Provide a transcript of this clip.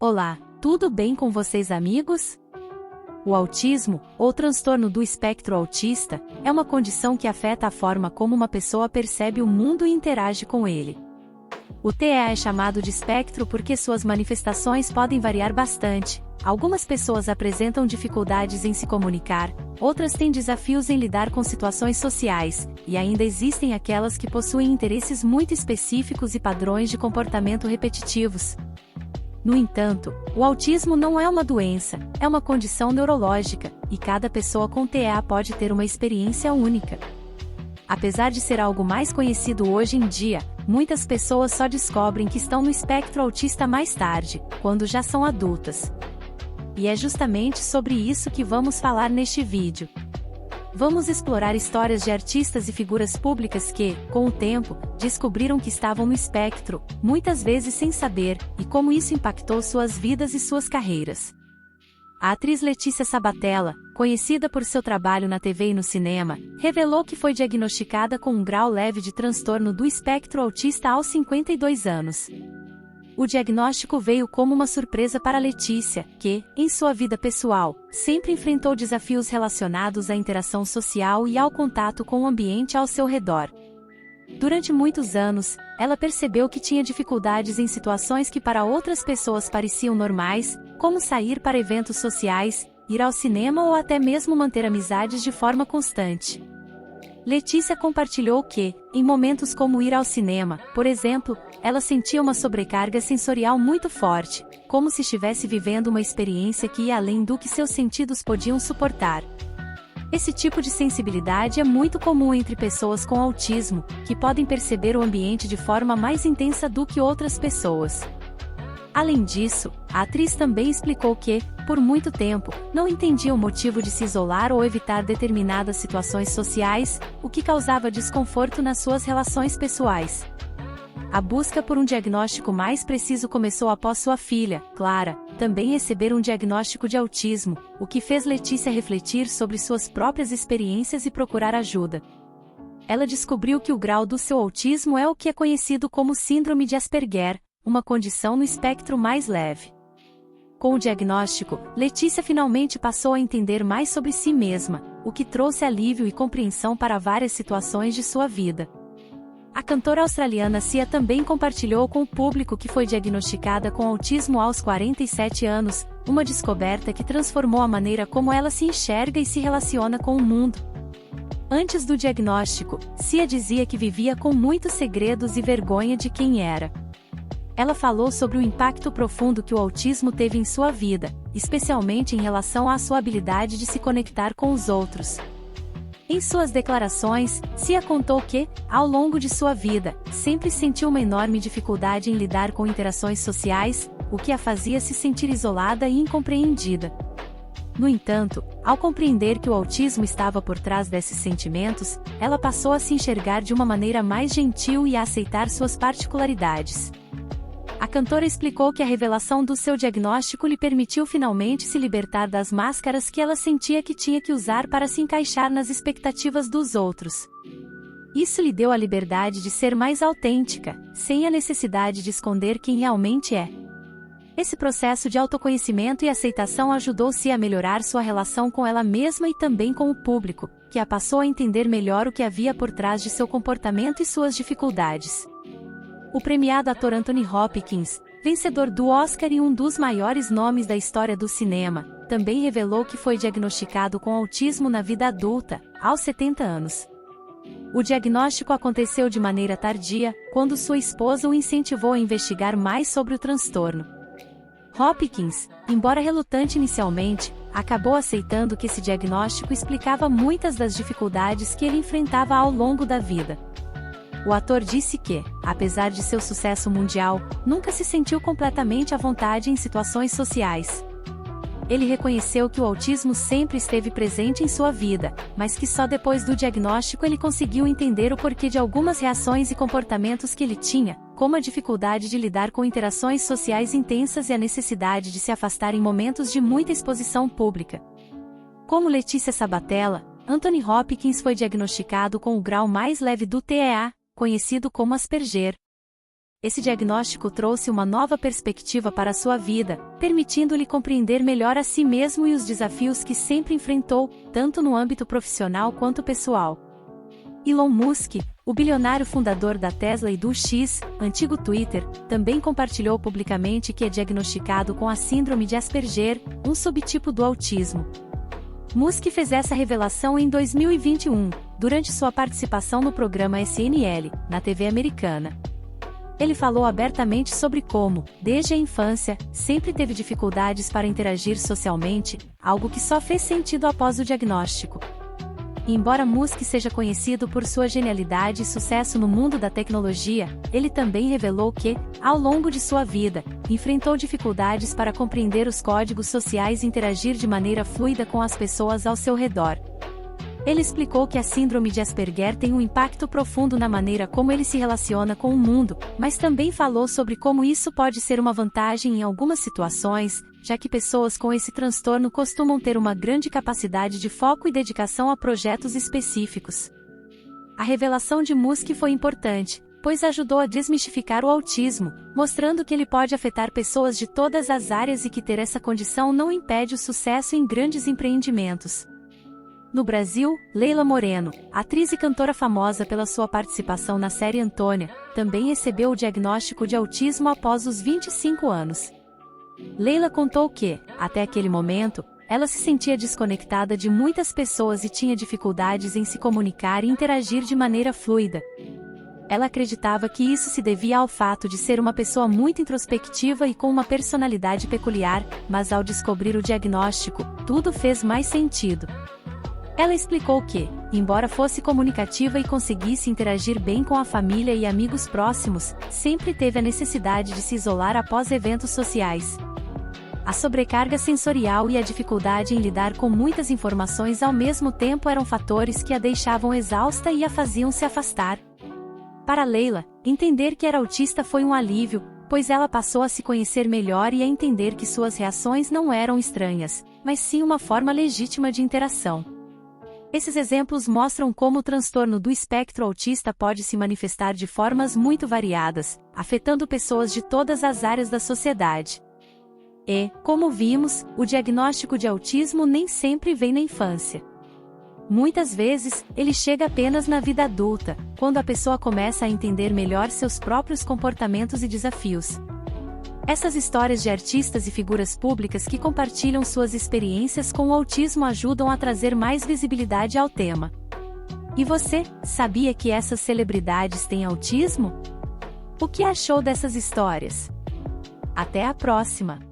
Olá, tudo bem com vocês, amigos? O autismo, ou transtorno do espectro autista, é uma condição que afeta a forma como uma pessoa percebe o mundo e interage com ele. O TEA é chamado de espectro porque suas manifestações podem variar bastante. Algumas pessoas apresentam dificuldades em se comunicar, outras têm desafios em lidar com situações sociais, e ainda existem aquelas que possuem interesses muito específicos e padrões de comportamento repetitivos. No entanto, o autismo não é uma doença, é uma condição neurológica, e cada pessoa com TEA pode ter uma experiência única. Apesar de ser algo mais conhecido hoje em dia, muitas pessoas só descobrem que estão no espectro autista mais tarde, quando já são adultas. E é justamente sobre isso que vamos falar neste vídeo. Vamos explorar histórias de artistas e figuras públicas que, com o tempo, descobriram que estavam no espectro, muitas vezes sem saber, e como isso impactou suas vidas e suas carreiras. A atriz Letícia Sabatella, conhecida por seu trabalho na TV e no cinema, revelou que foi diagnosticada com um grau leve de transtorno do espectro autista aos 52 anos. O diagnóstico veio como uma surpresa para Letícia, que, em sua vida pessoal, sempre enfrentou desafios relacionados à interação social e ao contato com o ambiente ao seu redor. Durante muitos anos, ela percebeu que tinha dificuldades em situações que para outras pessoas pareciam normais, como sair para eventos sociais, ir ao cinema ou até mesmo manter amizades de forma constante. Letícia compartilhou que, em momentos como ir ao cinema, por exemplo, ela sentia uma sobrecarga sensorial muito forte, como se estivesse vivendo uma experiência que ia além do que seus sentidos podiam suportar. Esse tipo de sensibilidade é muito comum entre pessoas com autismo, que podem perceber o ambiente de forma mais intensa do que outras pessoas. Além disso, a atriz também explicou que, por muito tempo, não entendia o motivo de se isolar ou evitar determinadas situações sociais, o que causava desconforto nas suas relações pessoais. A busca por um diagnóstico mais preciso começou após sua filha, Clara, também receber um diagnóstico de autismo, o que fez Letícia refletir sobre suas próprias experiências e procurar ajuda. Ela descobriu que o grau do seu autismo é o que é conhecido como Síndrome de Asperger, uma condição no espectro mais leve. Com o diagnóstico, Letícia finalmente passou a entender mais sobre si mesma, o que trouxe alívio e compreensão para várias situações de sua vida. A cantora australiana Sia também compartilhou com o público que foi diagnosticada com autismo aos 47 anos, uma descoberta que transformou a maneira como ela se enxerga e se relaciona com o mundo. Antes do diagnóstico, Sia dizia que vivia com muitos segredos e vergonha de quem era. Ela falou sobre o impacto profundo que o autismo teve em sua vida, especialmente em relação à sua habilidade de se conectar com os outros. Em suas declarações, Sia contou que, ao longo de sua vida, sempre sentiu uma enorme dificuldade em lidar com interações sociais, o que a fazia se sentir isolada e incompreendida. No entanto, ao compreender que o autismo estava por trás desses sentimentos, ela passou a se enxergar de uma maneira mais gentil e a aceitar suas particularidades. A cantora explicou que a revelação do seu diagnóstico lhe permitiu finalmente se libertar das máscaras que ela sentia que tinha que usar para se encaixar nas expectativas dos outros. Isso lhe deu a liberdade de ser mais autêntica, sem a necessidade de esconder quem realmente é. Esse processo de autoconhecimento e aceitação ajudou-se a melhorar sua relação com ela mesma e também com o público, que a passou a entender melhor o que havia por trás de seu comportamento e suas dificuldades. O premiado ator Anthony Hopkins, vencedor do Oscar e um dos maiores nomes da história do cinema, também revelou que foi diagnosticado com autismo na vida adulta, aos 70 anos. O diagnóstico aconteceu de maneira tardia, quando sua esposa o incentivou a investigar mais sobre o transtorno. Hopkins, embora relutante inicialmente, acabou aceitando que esse diagnóstico explicava muitas das dificuldades que ele enfrentava ao longo da vida. O ator disse que, apesar de seu sucesso mundial, nunca se sentiu completamente à vontade em situações sociais. Ele reconheceu que o autismo sempre esteve presente em sua vida, mas que só depois do diagnóstico ele conseguiu entender o porquê de algumas reações e comportamentos que ele tinha, como a dificuldade de lidar com interações sociais intensas e a necessidade de se afastar em momentos de muita exposição pública. Como Letícia Sabatella, Anthony Hopkins foi diagnosticado com o grau mais leve do TEA, conhecido como Asperger. Esse diagnóstico trouxe uma nova perspectiva para a sua vida, permitindo-lhe compreender melhor a si mesmo e os desafios que sempre enfrentou, tanto no âmbito profissional quanto pessoal. Elon Musk, o bilionário fundador da Tesla e do X, antigo Twitter, também compartilhou publicamente que é diagnosticado com a síndrome de Asperger, um subtipo do autismo. Musk fez essa revelação em 2021, durante sua participação no programa SNL, na TV americana. Ele falou abertamente sobre como, desde a infância, sempre teve dificuldades para interagir socialmente, algo que só fez sentido após o diagnóstico. E embora Musk seja conhecido por sua genialidade e sucesso no mundo da tecnologia, ele também revelou que, ao longo de sua vida, enfrentou dificuldades para compreender os códigos sociais e interagir de maneira fluida com as pessoas ao seu redor. Ele explicou que a síndrome de Asperger tem um impacto profundo na maneira como ele se relaciona com o mundo, mas também falou sobre como isso pode ser uma vantagem em algumas situações, já que pessoas com esse transtorno costumam ter uma grande capacidade de foco e dedicação a projetos específicos. A revelação de Musk foi importante, pois ajudou a desmistificar o autismo, mostrando que ele pode afetar pessoas de todas as áreas e que ter essa condição não impede o sucesso em grandes empreendimentos. No Brasil, Leila Moreno, atriz e cantora famosa pela sua participação na série Antônia, também recebeu o diagnóstico de autismo após os 25 anos. Leila contou que, até aquele momento, ela se sentia desconectada de muitas pessoas e tinha dificuldades em se comunicar e interagir de maneira fluida. Ela acreditava que isso se devia ao fato de ser uma pessoa muito introspectiva e com uma personalidade peculiar, mas ao descobrir o diagnóstico, tudo fez mais sentido. Ela explicou que, embora fosse comunicativa e conseguisse interagir bem com a família e amigos próximos, sempre teve a necessidade de se isolar após eventos sociais. A sobrecarga sensorial e a dificuldade em lidar com muitas informações ao mesmo tempo eram fatores que a deixavam exausta e a faziam se afastar. Para Leila, entender que era autista foi um alívio, pois ela passou a se conhecer melhor e a entender que suas reações não eram estranhas, mas sim uma forma legítima de interação. Esses exemplos mostram como o transtorno do espectro autista pode se manifestar de formas muito variadas, afetando pessoas de todas as áreas da sociedade. E, como vimos, o diagnóstico de autismo nem sempre vem na infância. Muitas vezes, ele chega apenas na vida adulta, quando a pessoa começa a entender melhor seus próprios comportamentos e desafios. Essas histórias de artistas e figuras públicas que compartilham suas experiências com o autismo ajudam a trazer mais visibilidade ao tema. E você, sabia que essas celebridades têm autismo? O que achou dessas histórias? Até a próxima!